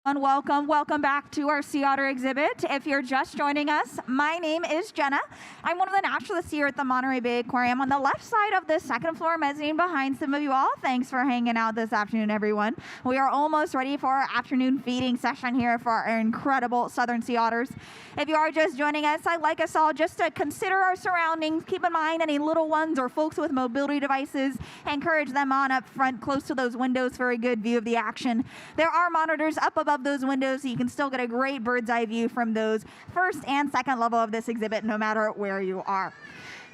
And welcome back to our Sea Otter exhibit. If you're just joining us, my name is Jenna. I'm one of the naturalists here at the Monterey Bay Aquarium on the left side of the second floor mezzanine behind some of you all. Thanks for hanging out this afternoon, everyone. We are almost ready for our afternoon feeding session here for our incredible southern sea otters. If you are just joining us, I'd like us all just to consider our surroundings. Keep in mind any little ones or folks with mobility devices. Encourage them on up front, close to those windows for a good view of the action. There are monitors up above those windows, so you can still get a great bird's eye view from those first and second level of this exhibit, no matter where you are.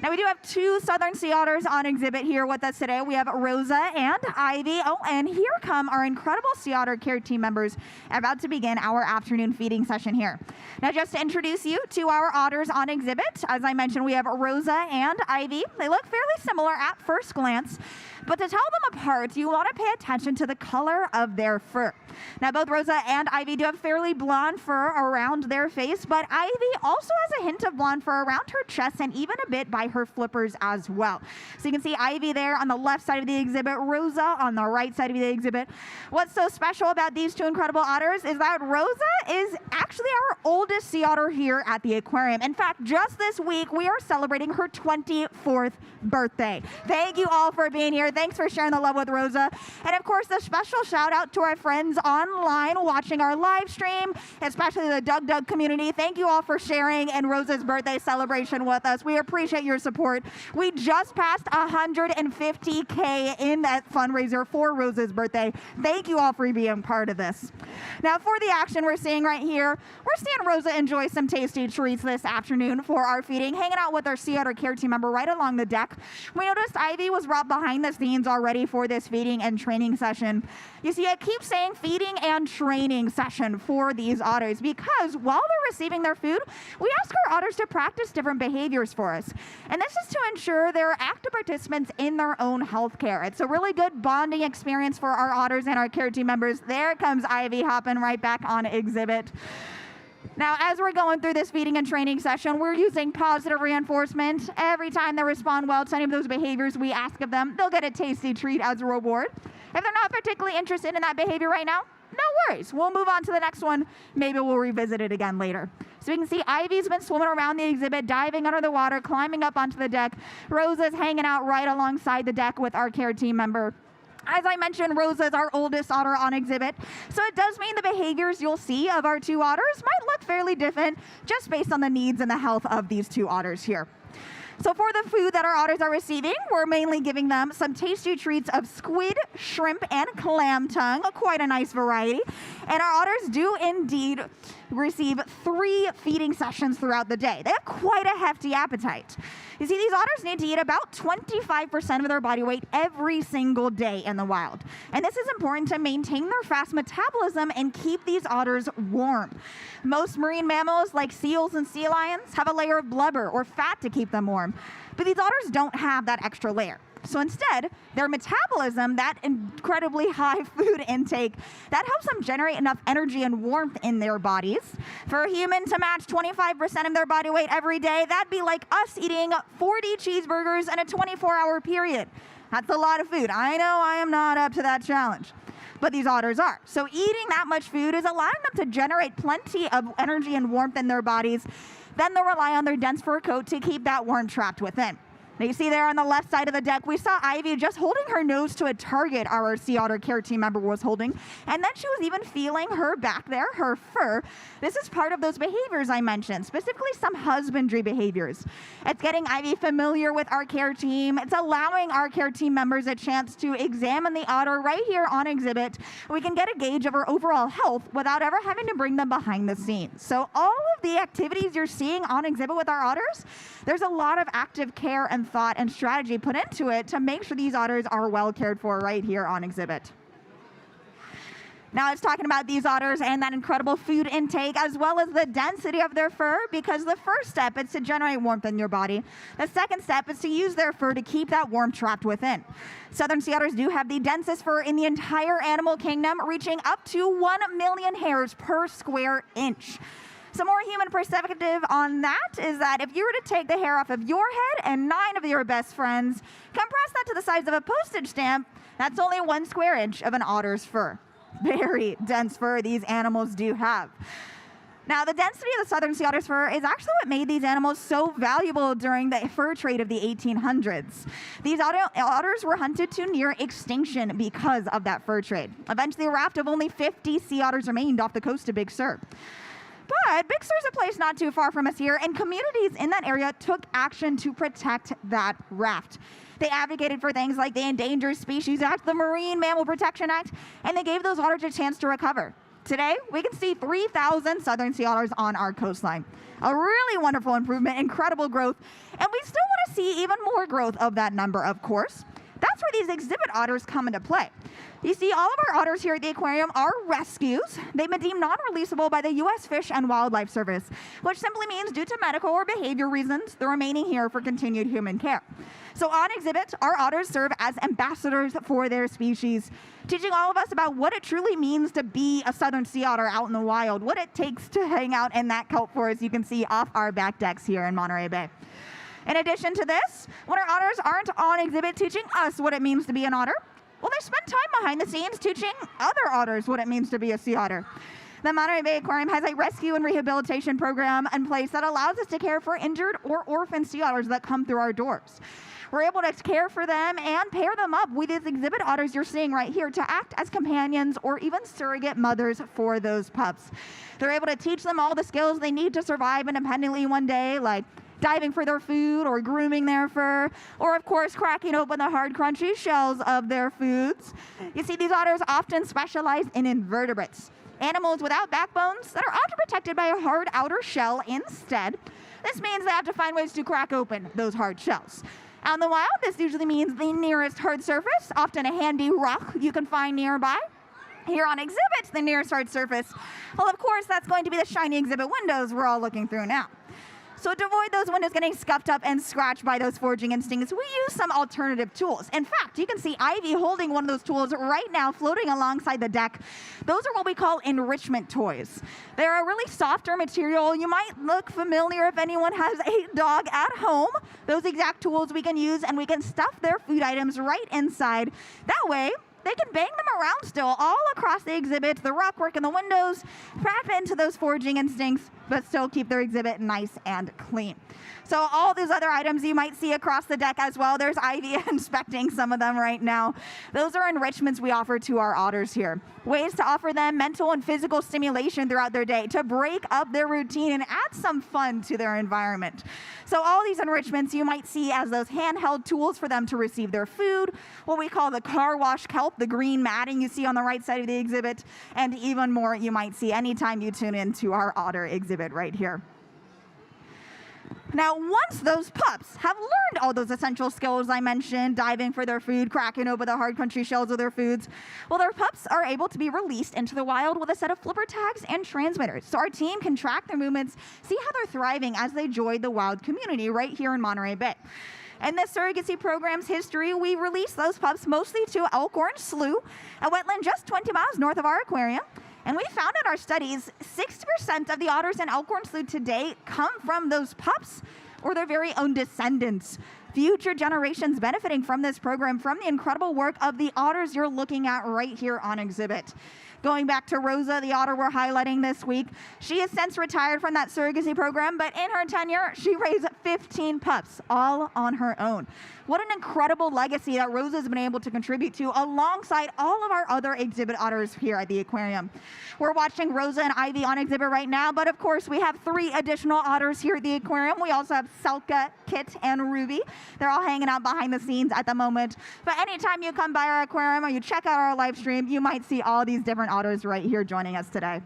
Now, we do have two southern sea otters on exhibit here with us today. We have Rosa and Ivy. Oh, and here come our incredible sea otter care team members about to begin our afternoon feeding session here. Now, just to introduce you to our otters on exhibit, as I mentioned, we have Rosa and Ivy. They look fairly similar at first glance, but to tell them apart, you want to pay attention to the color of their fur. Now, both Rosa and Ivy do have fairly blonde fur around their face, but Ivy also has a hint of blonde fur around her chest and even a bit by her flippers as well. So you can see Ivy there on the left side of the exhibit, Rosa on the right side of the exhibit. What's so special about these two incredible otters is that Rosa is actually our oldest sea otter here at the aquarium. In fact, just this week, we are celebrating her 24th birthday. Thank you all for being here. Thanks for sharing the love with Rosa. And of course, a special shout out to our friends online watching our live stream, especially the Doug community. Thank you all for sharing in Rosa's birthday celebration with us. We appreciate your support. We just passed 150K in that fundraiser for Rosa's birthday. Thank you all for being part of this. Now, for the action we're seeing right here, we're seeing Rosa enjoy some tasty treats this afternoon for our feeding, hanging out with our sea otter care team member right along the deck. We noticed Ivy was brought behind the scenes already for this feeding and training session. You see, I keep saying feeding and training session for these otters because while they're receiving their food, we ask our otters to practice different behaviors for us. And this is to ensure they're active participants in their own health care. It's a really good bonding experience for our otters and our care team members. There comes Ivy hopping right back on exhibit. Now, as we're going through this feeding and training session, we're using positive reinforcement. Every time they respond well to any of those behaviors we ask of them, they'll get a tasty treat as a reward. If they're not particularly interested in that behavior right now, no worries. We'll move on to the next one. Maybe we'll revisit it again later. So we can see Ivy's been swimming around the exhibit, diving under the water, climbing up onto the deck. Rosa's hanging out right alongside the deck with our care team member. As I mentioned, Rosa is our oldest otter on exhibit, so it does mean the behaviors you'll see of our two otters might look fairly different just based on the needs and the health of these two otters here. So for the food that our otters are receiving, we're mainly giving them some tasty treats of squid, shrimp, and clam tongue, quite a nice variety. And our otters do indeed receive 3 feeding sessions throughout the day. They have quite a hefty appetite. You see, these otters need to eat about 25% of their body weight every single day in the wild. And this is important to maintain their fast metabolism and keep these otters warm. Most marine mammals, like seals and sea lions, have a layer of blubber or fat to keep them warm. But these otters don't have that extra layer. So instead, their metabolism, that incredibly high food intake, that helps them generate enough energy and warmth in their bodies. For a human to match 25% of their body weight every day, that'd be like us eating 40 cheeseburgers in a 24-hour period. That's a lot of food. I know I am not up to that challenge, but these otters are. So eating that much food is allowing them to generate plenty of energy and warmth in their bodies. Then they'll rely on their dense fur coat to keep that warmth trapped within. Now you see there on the left side of the deck, we saw Ivy just holding her nose to a target our sea otter care team member was holding. And then she was even feeling her back there, her fur. This is part of those behaviors I mentioned, specifically some husbandry behaviors. It's getting Ivy familiar with our care team. It's allowing our care team members a chance to examine the otter right here on exhibit. We can get a gauge of her overall health without ever having to bring them behind the scenes. So all of the activities you're seeing on exhibit with our otters, there's a lot of active care and thought and strategy put into it to make sure these otters are well cared for right here on exhibit. Now it's talking about these otters and that incredible food intake as well as the density of their fur, because the first step is to generate warmth in your body. The second step is to use their fur to keep that warmth trapped within. Southern sea otters do have the densest fur in the entire animal kingdom, reaching up to 1 million hairs per square inch. Some more human perspective on that is that if you were to take the hair off of your head and 9 of your best friends, compress that to the size of a postage stamp, that's only 1 square inch of an otter's fur. very dense fur these animals do have. Now, the density of the southern sea otter's fur is actually what made these animals so valuable during the fur trade of the 1800s. These otters were hunted to near extinction because of that fur trade. Eventually, a raft of only 50 sea otters remained off the coast of Big Sur. But Big Sur is a place not too far from us here, and communities in that area took action to protect that raft. They advocated for things like the Endangered Species Act, the Marine Mammal Protection Act, and they gave those otters a chance to recover. Today, we can see 3,000 southern sea otters on our coastline. A really wonderful improvement, incredible growth, and we still want to see even more growth of that number, of course. That's where these exhibit otters come into play. You see, all of our otters here at the aquarium are rescues. They've been deemed non-releasable by the U.S. Fish and Wildlife Service, which simply means due to medical or behavior reasons, they're remaining here for continued human care. So on exhibit, our otters serve as ambassadors for their species, teaching all of us about what it truly means to be a southern sea otter out in the wild, what it takes to hang out in that kelp forest you can see off our back decks here in Monterey Bay. In addition to this, when our otters aren't on exhibit teaching us what it means to be an otter, well, they spend time behind the scenes teaching other otters what it means to be a sea otter. The Monterey Bay Aquarium has a rescue and rehabilitation program in place that allows us to care for injured or orphaned sea otters that come through our doors. We're able to care for them and pair them up with these exhibit otters you're seeing right here to act as companions or even surrogate mothers for those pups. They're able to teach them all the skills they need to survive independently one day, like diving for their food or grooming their fur, or of course cracking open the hard crunchy shells of their foods. You see, these otters often specialize in invertebrates, animals without backbones that are often protected by a hard outer shell instead. This means they have to find ways to crack open those hard shells. Out in the wild, this usually means the nearest hard surface, often a handy rock you can find nearby. Here on exhibit, the nearest hard surface, well, of course, that's going to be the shiny exhibit windows we're all looking through now. So to avoid those windows getting scuffed up and scratched by those foraging instincts, we use some alternative tools. In fact, you can see Ivy holding one of those tools right now floating alongside the deck. Those are what we call enrichment toys. They're a really softer material. You might look familiar if anyone has a dog at home. Those exact tools we can use, and we can stuff their food items right inside. That way, they can bang them around still all across the exhibit, the rockwork and the windows, tap into those foraging instincts, but still keep their exhibit nice and clean. So all these other items you might see across the deck as well, there's Ivy inspecting some of them right now. Those are enrichments we offer to our otters here. Ways to offer them mental and physical stimulation throughout their day, to break up their routine and add some fun to their environment. So all these enrichments you might see as those handheld tools for them to receive their food, what we call the car wash kelp, the green matting you see on the right side of the exhibit, and even more you might see anytime you tune into our otter exhibit right here. Now, once those pups have learned all those essential skills I mentioned, diving for their food, cracking open the hard country shells of their foods, well, their pups are able to be released into the wild with a set of flipper tags and transmitters. So our team can track their movements, see how they're thriving as they join the wild community right here in Monterey Bay. In this surrogacy program's history, we released those pups mostly to Elkhorn Slough, a wetland just 20 miles north of our aquarium. And we found in our studies, 60% of the otters in Elkhorn Slough today come from those pups or their very own descendants. Future generations benefiting from this program, from the incredible work of the otters you're looking at right here on exhibit. Going back to Rosa, the otter we're highlighting this week, she has since retired from that surrogacy program, but in her tenure, she raised 15 pups, all on her own. What an incredible legacy that Rosa's been able to contribute to alongside all of our other exhibit otters here at the aquarium. We're watching Rosa and Ivy on exhibit right now, but of course we have 3 additional otters here at the aquarium. We also have Selka, Kit, and Ruby. They're all hanging out behind the scenes at the moment. But anytime you come by our aquarium or you check out our live stream, you might see all these different otters right here joining us today.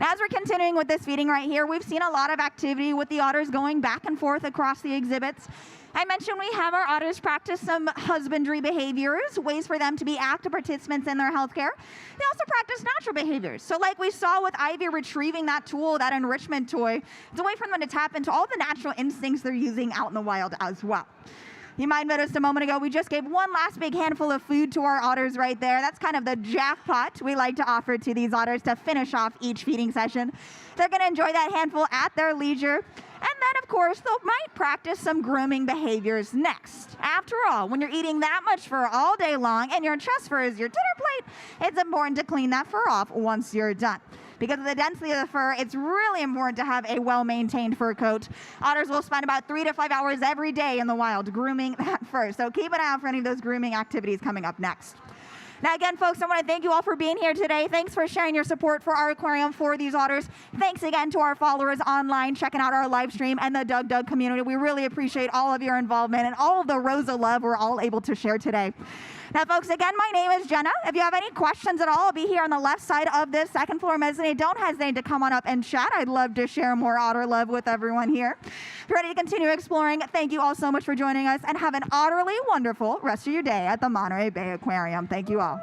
Now, as we're continuing with this feeding right here, we've seen a lot of activity with the otters going back and forth across the exhibits. I mentioned we have our otters practice some husbandry behaviors, ways for them to be active participants in their healthcare. They also practice natural behaviors. So like we saw with Ivy retrieving that tool, that enrichment toy, it's a way for them to tap into all the natural instincts they're using out in the wild as well. You might have noticed a moment ago, we just gave one last big handful of food to our otters right there. That's kind of the jackpot we like to offer to these otters to finish off each feeding session. They're going to enjoy that handful at their leisure. And then, of course, they might practice some grooming behaviors next. After all, when you're eating that much fur all day long and your chest fur is your dinner plate, it's important to clean that fur off once you're done. Because of the density of the fur, it's really important to have a well-maintained fur coat. Otters will spend about 3 to 5 hours every day in the wild grooming that fur. So keep an eye out for any of those grooming activities coming up next. Now, again, folks, I want to thank you all for being here today. Thanks for sharing your support for our aquarium for these otters. Thanks again to our followers online, checking out our live stream, and the Doug community. We really appreciate all of your involvement and all of the Rosa love we're all able to share today. Now, folks, again, my name is Jenna. If you have any questions at all, I'll be here on the left side of this second floor mezzanine. Don't hesitate to come on up and chat. I'd love to share more otter love with everyone here. If you're ready to continue exploring, thank you all so much for joining us, and have an utterly wonderful rest of your day at the Monterey Bay Aquarium. Thank you all.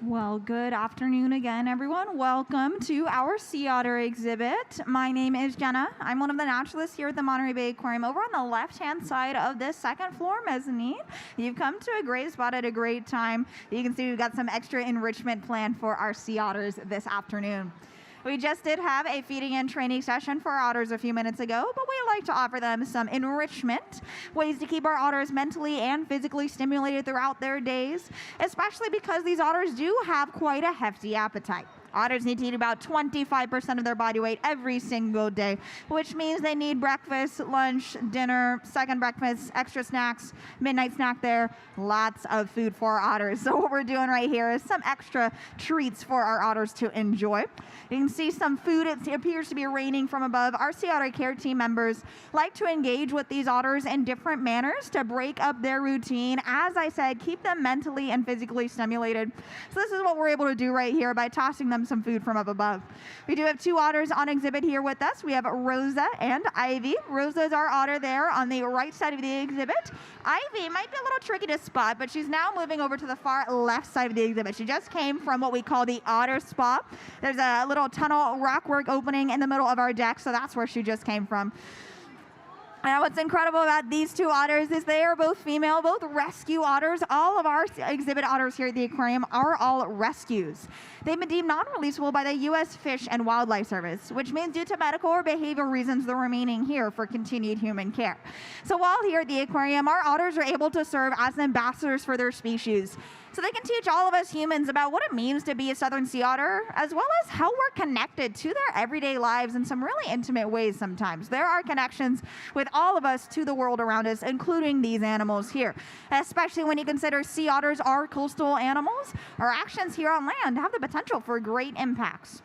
Well, good afternoon again, everyone. Welcome to our sea otter exhibit. My name is Jenna. I'm one of the naturalists here at the Monterey Bay Aquarium. Over on the left-hand side of this second floor mezzanine, you've come to a great spot at a great time. You can see we've got some extra enrichment planned for our sea otters this afternoon. We just did have a feeding and training session for our otters a few minutes ago, but we like to offer them some enrichment, ways to keep our otters mentally and physically stimulated throughout their days, especially because these otters do have quite a hefty appetite. Otters need to eat about 25% of their body weight every single day, which means they need breakfast, lunch, dinner, second breakfast, extra snacks, midnight snack there, lots of food for our otters. So what we're doing right here is some extra treats for our otters to enjoy. You can see some food, it appears to be raining from above. Our sea otter care team members like to engage with these otters in different manners to break up their routine. As I said, keep them mentally and physically stimulated. So this is what we're able to do right here by tossing them some food from up above. We do have two otters on exhibit here with us. We have Rosa and Ivy. Rosa is our otter there on the right side of the exhibit. Ivy might be a little tricky to spot, but she's now moving over to the far left side of the exhibit. She just came from what we call the otter spa. There's a little tunnel rockwork opening in the middle of our deck, so that's where she just came from. And what's incredible about these two otters is they are both female, both rescue otters. All of our exhibit otters here at the aquarium are all rescues. They've been deemed non-releasable by the U.S. Fish and Wildlife Service, which means due to medical or behavioral reasons, they're remaining here for continued human care. So while here at the aquarium, our otters are able to serve as ambassadors for their species. So they can teach all of us humans about what it means to be a southern sea otter, as well as how we're connected to their everyday lives in some really intimate ways sometimes. There are connections with all of us to the world around us, including these animals here. Especially when you consider sea otters are coastal animals, our actions here on land have the potential for great impacts.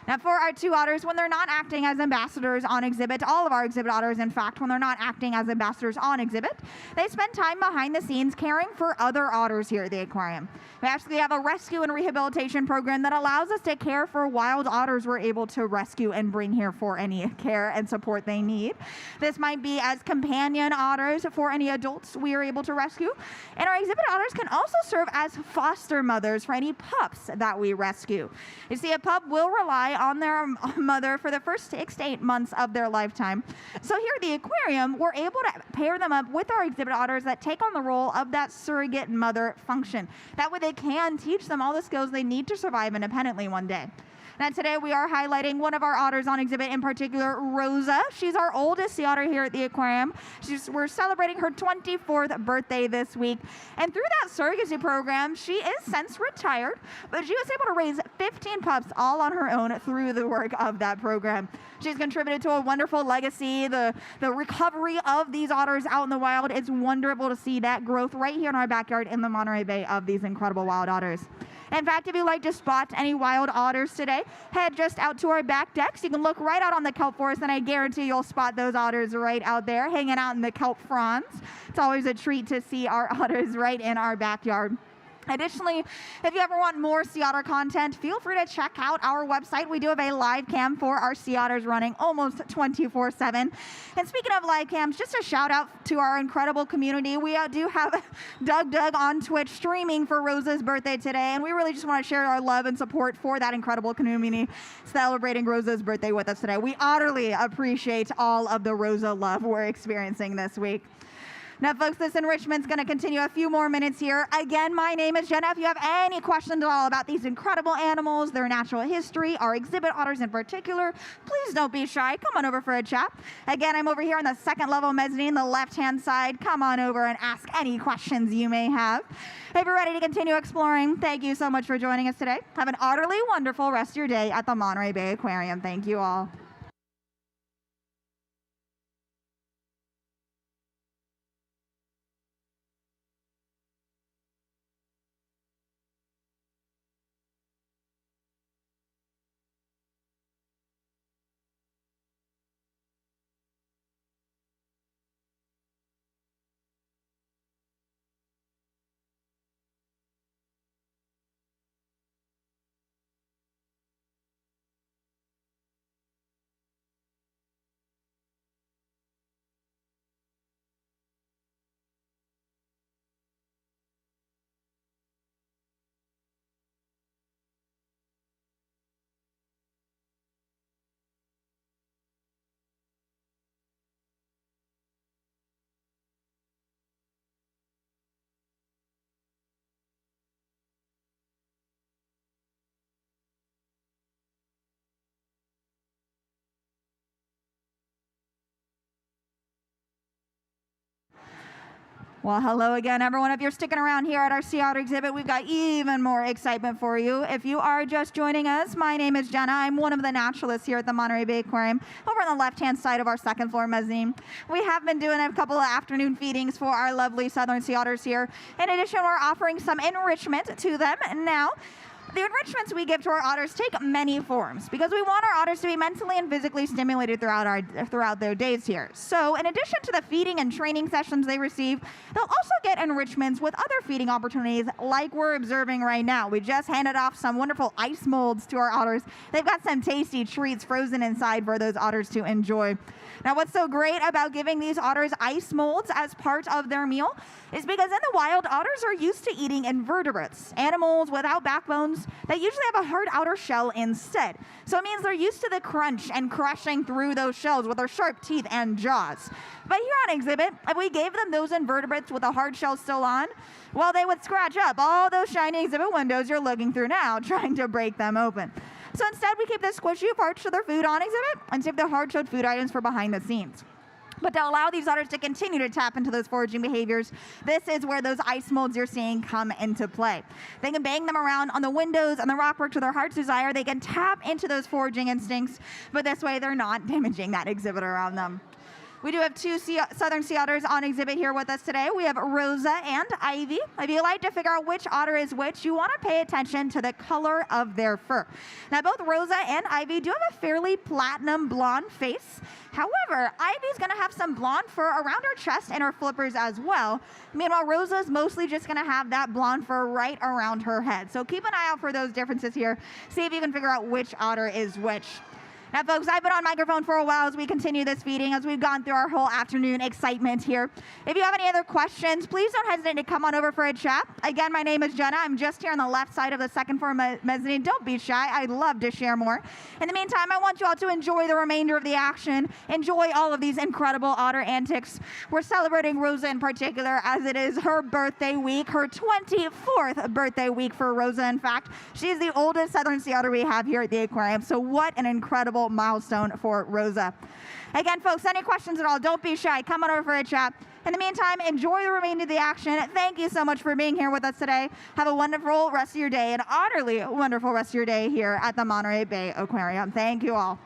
Now, for our two otters, when they're not acting as ambassadors on exhibit, all of our exhibit otters, in fact, when they're not acting as ambassadors on exhibit, they spend time behind the scenes caring for other otters here at the aquarium. We actually have a rescue and rehabilitation program that allows us to care for wild otters we're able to rescue and bring here for any care and support they need. This might be as companion otters for any adults we are able to rescue. And our exhibit otters can also serve as foster mothers for any pups that we rescue. You see, a pup will rely on their mother for the first 6 to 8 months of their lifetime. So here at the aquarium, we're able to pair them up with our exhibit otters that take on the role of that surrogate mother function. That way they can teach them all the skills they need to survive independently one day. Now today we are highlighting one of our otters on exhibit, in particular, Rosa. She's our oldest sea otter here at the aquarium. We're celebrating her 24th birthday this week. And through that surrogacy program, she is since retired, but she was able to raise 15 pups all on her own through the work of that program. She's contributed to a wonderful legacy, the recovery of these otters out in the wild. It's wonderful to see that growth right here in our backyard in the Monterey Bay of these incredible wild otters. In fact, if you'd like to spot any wild otters today, head just out to our back decks. You can look right out on the kelp forest, and I guarantee you'll spot those otters right out there hanging out in the kelp fronds. It's always a treat to see our otters right in our backyard. Additionally, if you ever want more sea otter content, feel free to check out our website. We do have a live cam for our sea otters running almost 24/7. And speaking of live cams, just a shout out to our incredible community. We do have Doug on Twitch streaming for Rosa's birthday today, and we really just want to share our love and support for that incredible community celebrating Rosa's birthday with us today. We utterly appreciate all of the Rosa love we're experiencing this week. Now, folks, this enrichment's going to continue a few more minutes here. Again, my name is Jenna. If you have any questions at all about these incredible animals, their natural history, our exhibit otters in particular, please don't be shy. Come on over for a chat. Again, I'm over here on the second level mezzanine, the left-hand side. Come on over and ask any questions you may have. If you're ready to continue exploring, thank you so much for joining us today. Have an utterly wonderful rest of your day at the Monterey Bay Aquarium. Thank you all. Well, hello again, everyone. If you're sticking around here at our Sea Otter exhibit, we've got even more excitement for you. If you are just joining us, my name is Jenna. I'm one of the naturalists here at the Monterey Bay Aquarium, over on the left-hand side of our second floor mezzanine. We have been doing a couple of afternoon feedings for our lovely southern sea otters here. In addition, we're offering some enrichment to them now. The enrichments we give to our otters take many forms because we want our otters to be mentally and physically stimulated throughout their days here. So in addition to the feeding and training sessions they receive, they'll also get enrichments with other feeding opportunities like we're observing right now. We just handed off some wonderful ice molds to our otters. They've got some tasty treats frozen inside for those otters to enjoy. Now, what's so great about giving these otters ice molds as part of their meal is because in the wild, otters are used to eating invertebrates, animals without backbones that usually have a hard outer shell instead. So it means they're used to the crunch and crushing through those shells with their sharp teeth and jaws. But here on exhibit, if we gave them those invertebrates with a hard shell still on, well, they would scratch up all those shiny exhibit windows you're looking through now, trying to break them open. So instead, we keep the squishy parts to their food on exhibit and save the hard-shelled food items for behind the scenes. But to allow these otters to continue to tap into those foraging behaviors, this is where those ice molds you're seeing come into play. They can bang them around on the windows and the rockwork to their heart's desire. They can tap into those foraging instincts, but this way they're not damaging that exhibit around them. We do have two southern sea otters on exhibit here with us today. We have Rosa and Ivy. If you like to figure out which otter is which, you want to pay attention to the color of their fur. Now, both Rosa and Ivy do have a fairly platinum blonde face. However, Ivy's going to have some blonde fur around her chest and her flippers as well. Meanwhile, Rosa's mostly just going to have that blonde fur right around her head. So keep an eye out for those differences here. See if you can figure out which otter is which. Now, folks, I've been on microphone for a while as we continue this feeding, as we've gone through our whole afternoon excitement here. If you have any other questions, please don't hesitate to come on over for a chat. Again, my name is Jenna. I'm just here on the left side of the second floor mezzanine. Don't be shy. I'd love to share more. In the meantime, I want you all to enjoy the remainder of the action. Enjoy all of these incredible otter antics. We're celebrating Rosa in particular as it is her birthday week, her 24th birthday week for Rosa, in fact. She's the oldest southern sea otter we have here at the aquarium, so what an incredible milestone for Rosa. Again, folks, any questions at all, don't be shy. Come on over for a chat. In the meantime, enjoy the remainder of the action. Thank you so much for being here with us today. Have a wonderful rest of your day, an utterly wonderful rest of your day here at the Monterey Bay Aquarium. Thank you all.